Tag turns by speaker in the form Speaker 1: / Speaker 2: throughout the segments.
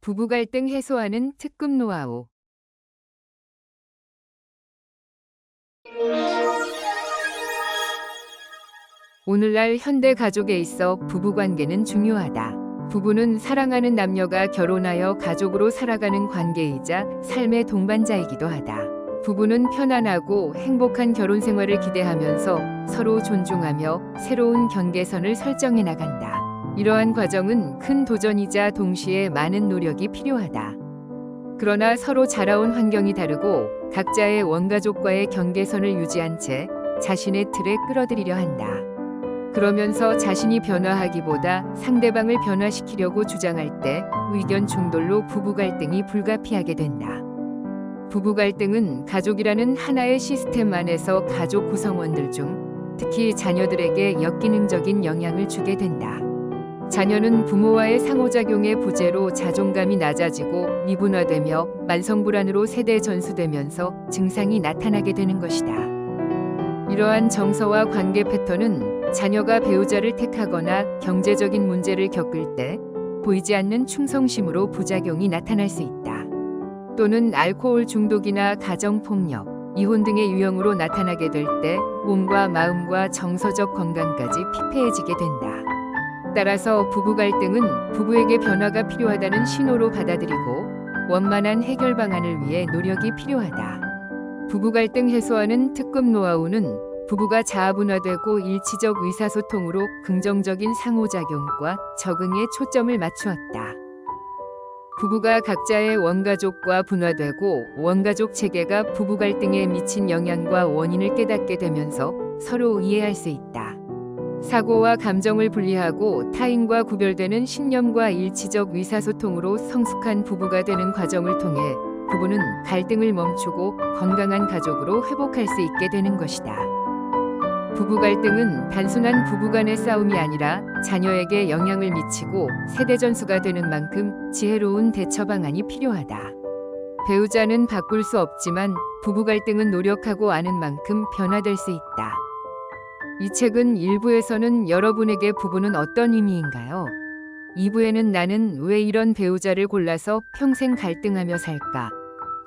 Speaker 1: 부부 갈등 해소하는 특급 노하우. 오늘날 현대 가족에 있어 부부 관계는 중요하다. 부부는 사랑하는 남녀가 결혼하여 가족으로 살아가는 관계이자 삶의 동반자이기도 하다. 부부는 편안하고 행복한 결혼 생활을 기대하면서 서로 존중하며 새로운 경계선을 설정해 나간다. 이러한 과정은 큰 도전이자 동시에 많은 노력이 필요하다. 그러나 서로 자라온 환경이 다르고 각자의 원가족과의 경계선을 유지한 채 자신의 틀에 끌어들이려 한다. 그러면서 자신이 변화하기보다 상대방을 변화시키려고 주장할 때 의견 충돌로 부부 갈등이 불가피하게 된다. 부부 갈등은 가족이라는 하나의 시스템 안에서 가족 구성원들 중 특히 자녀들에게 역기능적인 영향을 주게 된다. 자녀는 부모와의 상호작용의 부재로 자존감이 낮아지고 미분화되며 만성불안으로 세대 전수되면서 증상이 나타나게 되는 것이다. 이러한 정서와 관계 패턴은 자녀가 배우자를 택하거나 경제적인 문제를 겪을 때 보이지 않는 충성심으로 부작용이 나타날 수 있다. 또는 알코올 중독이나 가정폭력, 이혼 등의 유형으로 나타나게 될 때 몸과 마음과 정서적 건강까지 피폐해지게 된다. 따라서 부부 갈등은 부부에게 변화가 필요하다는 신호로 받아들이고 원만한 해결 방안을 위해 노력이 필요하다. 부부 갈등 해소하는 특급 노하우는 부부가 자아분화되고 일치적 의사소통으로 긍정적인 상호작용과 적응에 초점을 맞추었다. 부부가 각자의 원가족과 분화되고 원가족 체계가 부부 갈등에 미친 영향과 원인을 깨닫게 되면서 서로 이해할 수 있다. 사고와 감정을 분리하고 타인과 구별되는 신념과 일치적 의사소통으로 성숙한 부부가 되는 과정을 통해 부부는 갈등을 멈추고 건강한 가족으로 회복할 수 있게 되는 것이다. 부부 갈등은 단순한 부부간의 싸움이 아니라 자녀에게 영향을 미치고 세대 전수가 되는 만큼 지혜로운 대처 방안이 필요하다. 배우자는 바꿀 수 없지만 부부 갈등은 노력하고 아는 만큼 변화될 수 있다. 이 책은 1부에서는 여러분에게 부부는 어떤 의미인가요? 2부에는 나는 왜 이런 배우자를 골라서 평생 갈등하며 살까?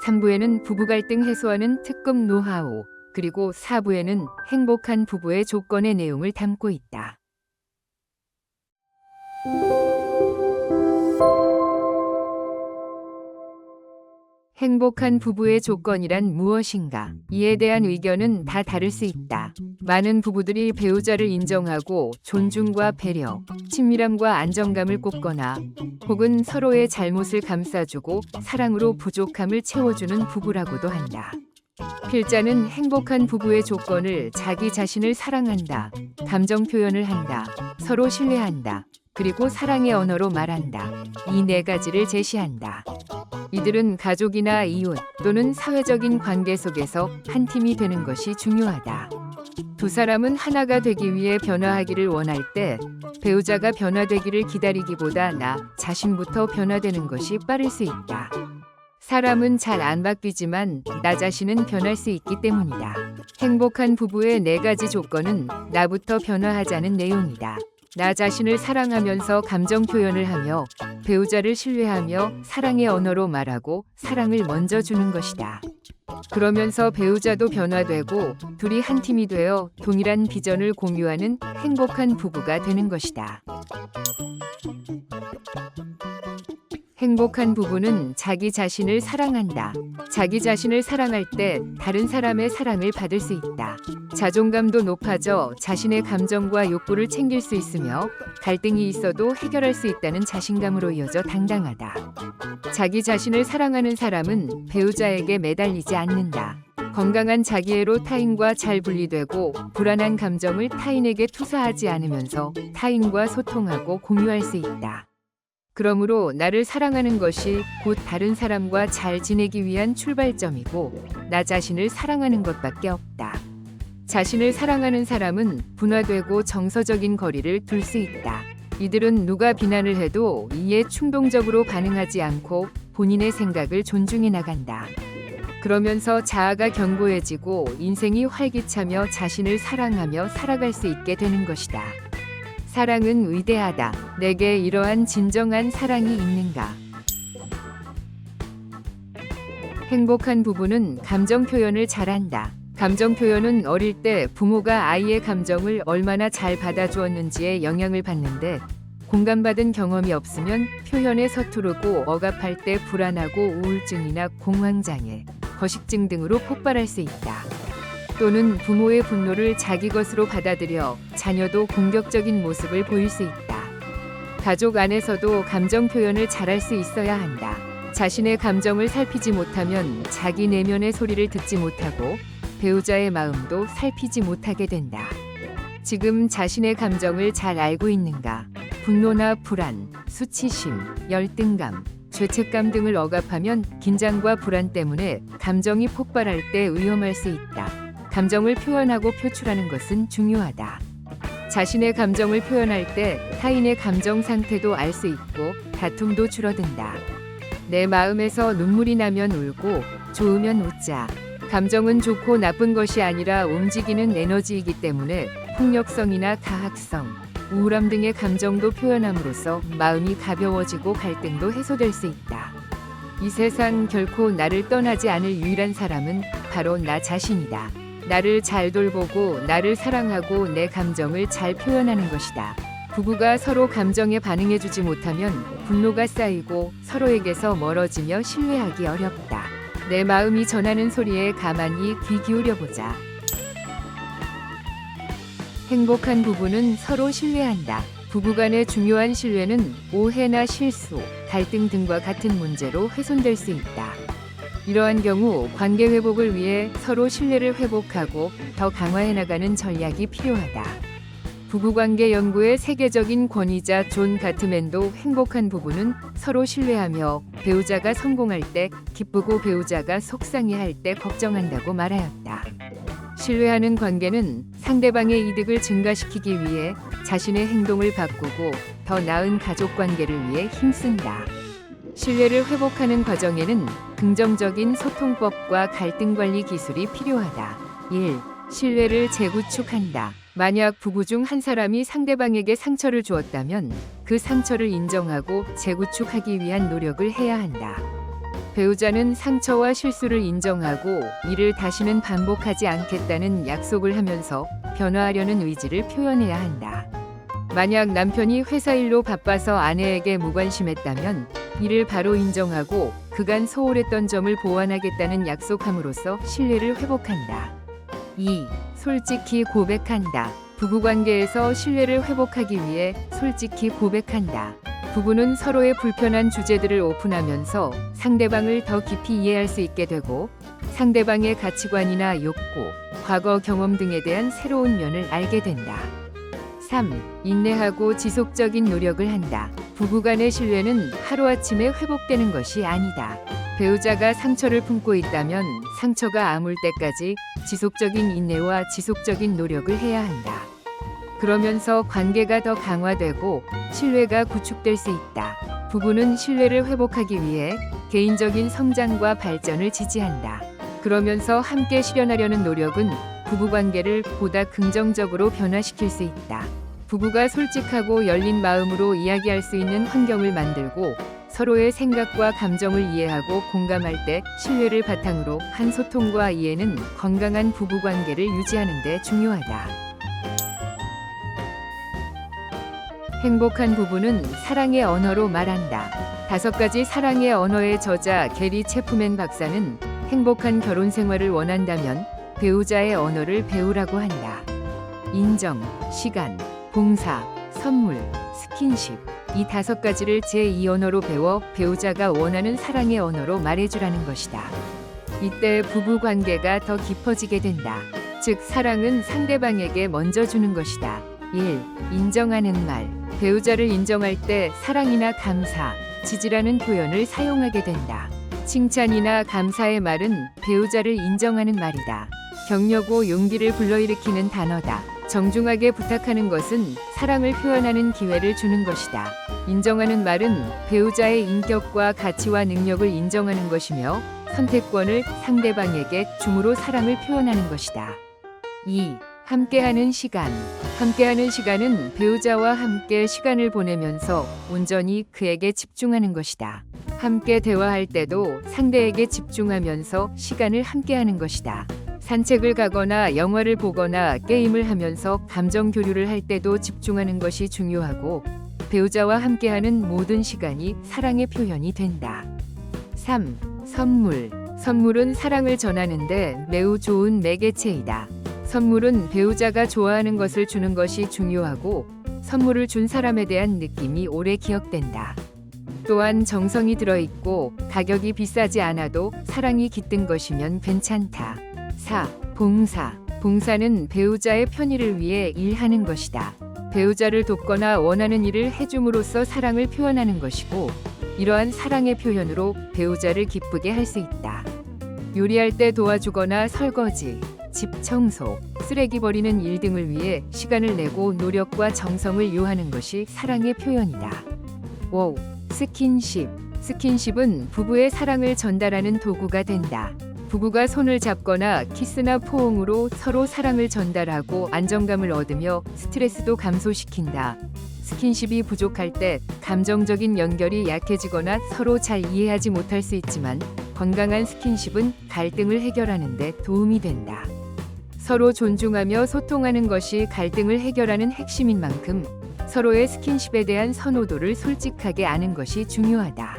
Speaker 1: 3부에는 부부 갈등 해소하는 특급 노하우, 그리고 4부에는 행복한 부부의 조건의 내용을 담고 있다. 행복한 부부의 조건이란 무엇인가? 이에 대한 의견은 다 다를 수 있다. 많은 부부들이 배우자를 인정하고 존중과 배려, 친밀함과 안정감을 꼽거나 혹은 서로의 잘못을 감싸주고 사랑으로 부족함을 채워주는 부부라고도 한다. 필자는 행복한 부부의 조건을 자기 자신을 사랑한다, 감정 표현을 한다, 서로 신뢰한다, 그리고 사랑의 언어로 말한다. 이 4가지를 제시한다. 이들은 가족이나 이웃 또는 사회적인 관계 속에서 한 팀이 되는 것이 중요하다. 두 사람은 하나가 되기 위해 변화하기를 원할 때 배우자가 변화되기를 기다리기보다 나 자신부터 변화되는 것이 빠를 수 있다. 사람은 잘 안 바뀌지만 나 자신은 변할 수 있기 때문이다. 행복한 부부의 4가지 조건은 나부터 변화하자는 내용이다. 나 자신을 사랑하면서 감정 표현을 하며 배우자를 신뢰하며 사랑의 언어로 말하고 사랑을 먼저 주는 것이다. 그러면서 배우자도 변화되고 둘이 한 팀이 되어 동일한 비전을 공유하는 행복한 부부가 되는 것이다. 행복한 부부는 자기 자신을 사랑한다. 자기 자신을 사랑할 때 다른 사람의 사랑을 받을 수 있다. 자존감도 높아져 자신의 감정과 욕구를 챙길 수 있으며 갈등이 있어도 해결할 수 있다는 자신감으로 이어져 당당하다. 자기 자신을 사랑하는 사람은 배우자에게 매달리지 않는다. 건강한 자기애로 타인과 잘 분리되고 불안한 감정을 타인에게 투사하지 않으면서 타인과 소통하고 공유할 수 있다. 그러므로 나를 사랑하는 것이 곧 다른 사람과 잘 지내기 위한 출발점이고 나 자신을 사랑하는 것밖에 없다. 자신을 사랑하는 사람은 분화되고 정서적인 거리를 둘 수 있다. 이들은 누가 비난을 해도 이에 충동적으로 반응하지 않고 본인의 생각을 존중해 나간다. 그러면서 자아가 견고해지고 인생이 활기차며 자신을 사랑하며 살아갈 수 있게 되는 것이다. 사랑은 위대하다. 내게 이러한 진정한 사랑이 있는가? 행복한 부부는 감정 표현을 잘한다. 감정 표현은 어릴 때 부모가 아이의 감정을 얼마나 잘 받아주었는지에 영향을 받는데, 공감받은 경험이 없으면 표현에 서투르고 억압할 때 불안하고 우울증이나 공황장애, 거식증 등으로 폭발할 수 있다. 또는 부모의 분노를 자기 것으로 받아들여 자녀도 공격적인 모습을 보일 수 있다. 가족 안에서도 감정 표현을 잘할 수 있어야 한다. 자신의 감정을 살피지 못하면 자기 내면의 소리를 듣지 못하고 배우자의 마음도 살피지 못하게 된다. 지금 자신의 감정을 잘 알고 있는가? 분노나 불안, 수치심, 열등감, 죄책감 등을 억압하면 긴장과 불안 때문에 감정이 폭발할 때 위험할 수 있다. 감정을 표현하고 표출하는 것은 중요하다. 자신의 감정을 표현할 때 타인의 감정 상태도 알 수 있고 다툼도 줄어든다. 내 마음에서 눈물이 나면 울고 좋으면 웃자. 감정은 좋고 나쁜 것이 아니라 움직이는 에너지이기 때문에 폭력성이나 가학성, 우울함 등의 감정도 표현함으로써 마음이 가벼워지고 갈등도 해소될 수 있다. 이 세상 결코 나를 떠나지 않을 유일한 사람은 바로 나 자신이다. 나를 잘 돌보고 나를 사랑하고 내 감정을 잘 표현하는 것이다. 부부가 서로 감정에 반응해주지 못하면 분노가 쌓이고 서로에게서 멀어지며 신뢰하기 어렵다. 내 마음이 전하는 소리에 가만히 귀 기울여보자. 행복한 부부는 서로 신뢰한다. 부부간의 중요한 신뢰는 오해나 실수, 갈등 등과 같은 문제로 훼손될 수 있다. 이러한 경우 관계 회복을 위해 서로 신뢰를 회복하고 더 강화해 나가는 전략이 필요하다. 부부관계 연구의 세계적인 권위자 존 가트맨도 행복한 부부는 서로 신뢰하며 배우자가 성공할 때 기쁘고 배우자가 속상해할 때 걱정한다고 말하였다. 신뢰하는 관계는 상대방의 이득을 증가시키기 위해 자신의 행동을 바꾸고 더 나은 가족 관계를 위해 힘쓴다. 신뢰를 회복하는 과정에는 긍정적인 소통법과 갈등 관리 기술이 필요하다. 1. 신뢰를 재구축한다. 만약 부부 중 한 사람이 상대방에게 상처를 주었다면 그 상처를 인정하고 재구축하기 위한 노력을 해야 한다. 배우자는 상처와 실수를 인정하고 이를 다시는 반복하지 않겠다는 약속을 하면서 변화하려는 의지를 표현해야 한다. 만약 남편이 회사 일로 바빠서 아내에게 무관심했다면 이를 바로 인정하고 그간 소홀했던 점을 보완하겠다는 약속함으로써 신뢰를 회복한다. 2. 솔직히 고백한다. 부부관계에서 신뢰를 회복하기 위해 솔직히 고백한다. 부부는 서로의 불편한 주제들을 오픈하면서 상대방을 더 깊이 이해할 수 있게 되고 상대방의 가치관이나 욕구, 과거 경험 등에 대한 새로운 면을 알게 된다. 3. 인내하고 지속적인 노력을 한다. 부부간의 신뢰는 하루아침에 회복되는 것이 아니다. 배우자가 상처를 품고 있다면 상처가 아물 때까지 지속적인 인내와 지속적인 노력을 해야 한다. 그러면서 관계가 더 강화되고 신뢰가 구축될 수 있다. 부부는 신뢰를 회복하기 위해 개인적인 성장과 발전을 지지한다. 그러면서 함께 실현하려는 노력은 부부관계를 보다 긍정적으로 변화시킬 수 있다. 부부가 솔직하고 열린 마음으로 이야기할 수 있는 환경을 만들고 서로의 생각과 감정을 이해하고 공감할 때 신뢰를 바탕으로 한 소통과 이해는 건강한 부부관계를 유지하는 데 중요하다. 행복한 부부는 사랑의 언어로 말한다. 5가지 사랑의 언어의 저자 게리 체프맨 박사는 행복한 결혼 생활을 원한다면 배우자의 언어를 배우라고 한다. 인정, 시간, 봉사, 선물, 스킨십 이 5가지를 제2 언어로 배워 배우자가 원하는 사랑의 언어로 말해주라는 것이다. 이때 부부 관계가 더 깊어지게 된다. 즉 사랑은 상대방에게 먼저 주는 것이다. 1. 인정하는 말. 배우자를 인정할 때 사랑이나 감사, 지지라는 표현을 사용하게 된다. 칭찬이나 감사의 말은 배우자를 인정하는 말이다. 격려고 용기를 불러일으키는 단어다. 정중하게 부탁하는 것은 사랑을 표현하는 기회를 주는 것이다. 인정하는 말은 배우자의 인격과 가치와 능력을 인정하는 것이며 선택권을 상대방에게 줌으로 사랑을 표현하는 것이다. 2. 함께하는 시간. 함께하는 시간은 배우자와 함께 시간을 보내면서 온전히 그에게 집중하는 것이다. 함께 대화할 때도 상대에게 집중하면서 시간을 함께하는 것이다. 산책을 가거나 영화를 보거나 게임을 하면서 감정 교류를 할 때도 집중하는 것이 중요하고 배우자와 함께하는 모든 시간이 사랑의 표현이 된다. 3. 선물. 선물은 사랑을 전하는데 매우 좋은 매개체이다. 선물은 배우자가 좋아하는 것을 주는 것이 중요하고 선물을 준 사람에 대한 느낌이 오래 기억된다. 또한 정성이 들어있고 가격이 비싸지 않아도 사랑이 깃든 것이면 괜찮다. 4. 봉사. 봉사는 배우자의 편의를 위해 일하는 것이다. 배우자를 돕거나 원하는 일을 해줌으로써 사랑을 표현하는 것이고 이러한 사랑의 표현으로 배우자를 기쁘게 할 수 있다. 요리할 때 도와주거나 설거지, 집 청소, 쓰레기 버리는 일 등을 위해 시간을 내고 노력과 정성을 요하는 것이 사랑의 표현이다. 5. 스킨십. 스킨십은 부부의 사랑을 전달하는 도구가 된다. 부부가 손을 잡거나 키스나 포옹으로 서로 사랑을 전달하고 안정감을 얻으며 스트레스도 감소시킨다. 스킨십이 부족할 때 감정적인 연결이 약해지거나 서로 잘 이해하지 못할 수 있지만 건강한 스킨십은 갈등을 해결하는 데 도움이 된다. 서로 존중하며 소통하는 것이 갈등을 해결하는 핵심인 만큼 서로의 스킨십에 대한 선호도를 솔직하게 아는 것이 중요하다.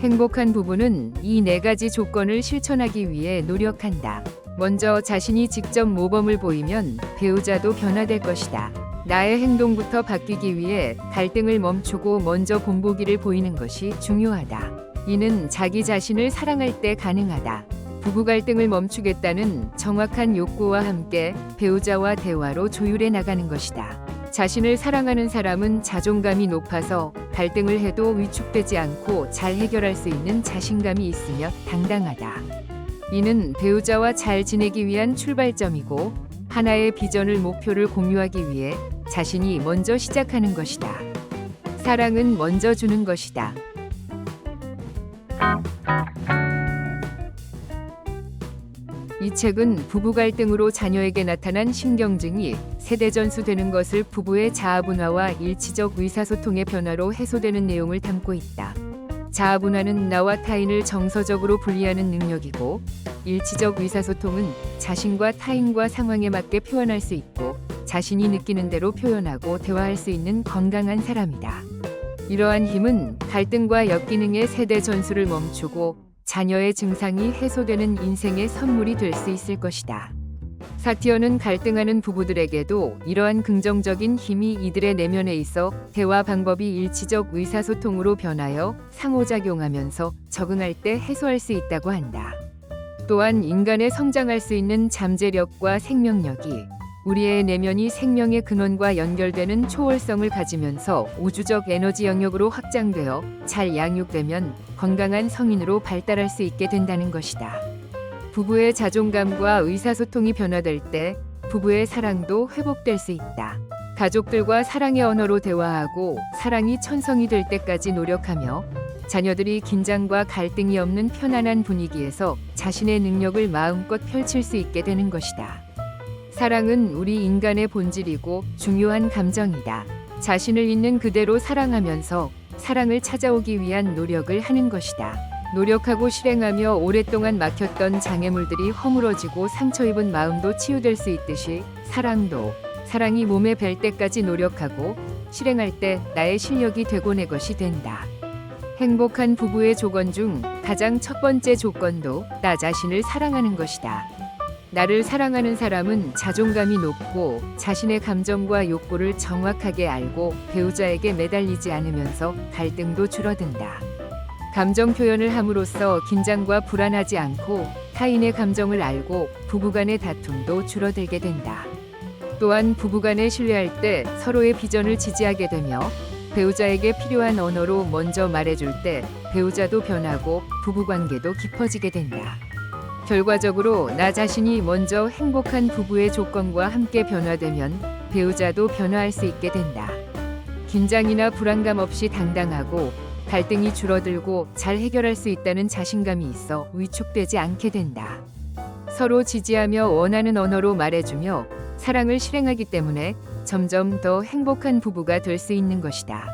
Speaker 1: 행복한 부부는 이 4가지 조건을 실천하기 위해 노력한다. 먼저 자신이 직접 모범을 보이면 배우자도 변화될 것이다. 나의 행동부터 바뀌기 위해 갈등을 멈추고 먼저 본보기를 보이는 것이 중요하다. 이는 자기 자신을 사랑할 때 가능하다. 부부 갈등을 멈추겠다는 정확한 욕구와 함께 배우자와 대화로 조율해 나가는 것이다. 자신을 사랑하는 사람은 자존감이 높아서 갈등을 해도 위축되지 않고 잘 해결할 수 있는 자신감이 있으며 당당하다. 이는 배우자와 잘 지내기 위한 출발점이고 하나의 비전을 목표를 공유하기 위해 자신이 먼저 시작하는 것이다. 사랑은 먼저 주는 것이다. 이 책은 부부 갈등으로 자녀에게 나타난 신경증이 세대 전수되는 것을 부부의 자아분화와 일치적 의사소통의 변화로 해소되는 내용을 담고 있다. 자아분화는 나와 타인을 정서적으로 분리하는 능력이고 일치적 의사소통은 자신과 타인과 상황에 맞게 표현할 수 있고 자신이 느끼는 대로 표현하고 대화할 수 있는 건강한 사람이다. 이러한 힘은 갈등과 역기능의 세대 전수를 멈추고 자녀의 증상이 해소되는 인생의 선물이 될 수 있을 것이다. 사티어는 갈등하는 부부들에게도 이러한 긍정적인 힘이 이들의 내면에 있어 대화 방법이 일치적 의사소통으로 변하여 상호작용하면서 적응할 때 해소할 수 있다고 한다. 또한 인간의 성장할 수 있는 잠재력과 생명력이 우리의 내면이 생명의 근원과 연결되는 초월성을 가지면서 우주적 에너지 영역으로 확장되어 잘 양육되면 건강한 성인으로 발달할 수 있게 된다는 것이다. 부부의 자존감과 의사소통이 변화될 때 부부의 사랑도 회복될 수 있다. 가족들과 사랑의 언어로 대화하고 사랑이 천성이 될 때까지 노력하며 자녀들이 긴장과 갈등이 없는 편안한 분위기에서 자신의 능력을 마음껏 펼칠 수 있게 되는 것이다. 사랑은 우리 인간의 본질이고 중요한 감정이다. 자신을 있는 그대로 사랑하면서 사랑을 찾아오기 위한 노력을 하는 것이다. 노력하고 실행하며 오랫동안 막혔던 장애물들이 허물어지고 상처 입은 마음도 치유될 수 있듯이 사랑이 몸에 뵐 때까지 노력하고 실행할 때 나의 실력이 되고 내 것이 된다. 행복한 부부의 조건 중 가장 첫 번째 조건도 나 자신을 사랑하는 것이다. 나를 사랑하는 사람은 자존감이 높고 자신의 감정과 욕구를 정확하게 알고 배우자에게 매달리지 않으면서 갈등도 줄어든다. 감정 표현을 함으로써 긴장과 불안하지 않고 타인의 감정을 알고 부부간의 다툼도 줄어들게 된다. 또한 부부간에 신뢰할 때 서로의 비전을 지지하게 되며 배우자에게 필요한 언어로 먼저 말해줄 때 배우자도 변하고 부부관계도 깊어지게 된다. 결과적으로 나 자신이 먼저 행복한 부부의 조건과 함께 변화되면 배우자도 변화할 수 있게 된다. 긴장이나 불안감 없이 당당하고 갈등이 줄어들고 잘 해결할 수 있다는 자신감이 있어 위축되지 않게 된다. 서로 지지하며 원하는 언어로 말해주며 사랑을 실행하기 때문에 점점 더 행복한 부부가 될 수 있는 것이다.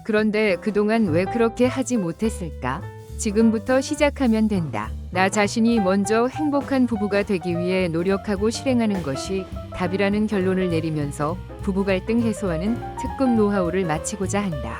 Speaker 1: 그런데 그동안 왜 그렇게 하지 못했을까? 지금부터 시작하면 된다. 나 자신이 먼저 행복한 부부가 되기 위해 노력하고 실행하는 것이 답이라는 결론을 내리면서 부부 갈등 해소하는 특급 노하우를 마치고자 한다.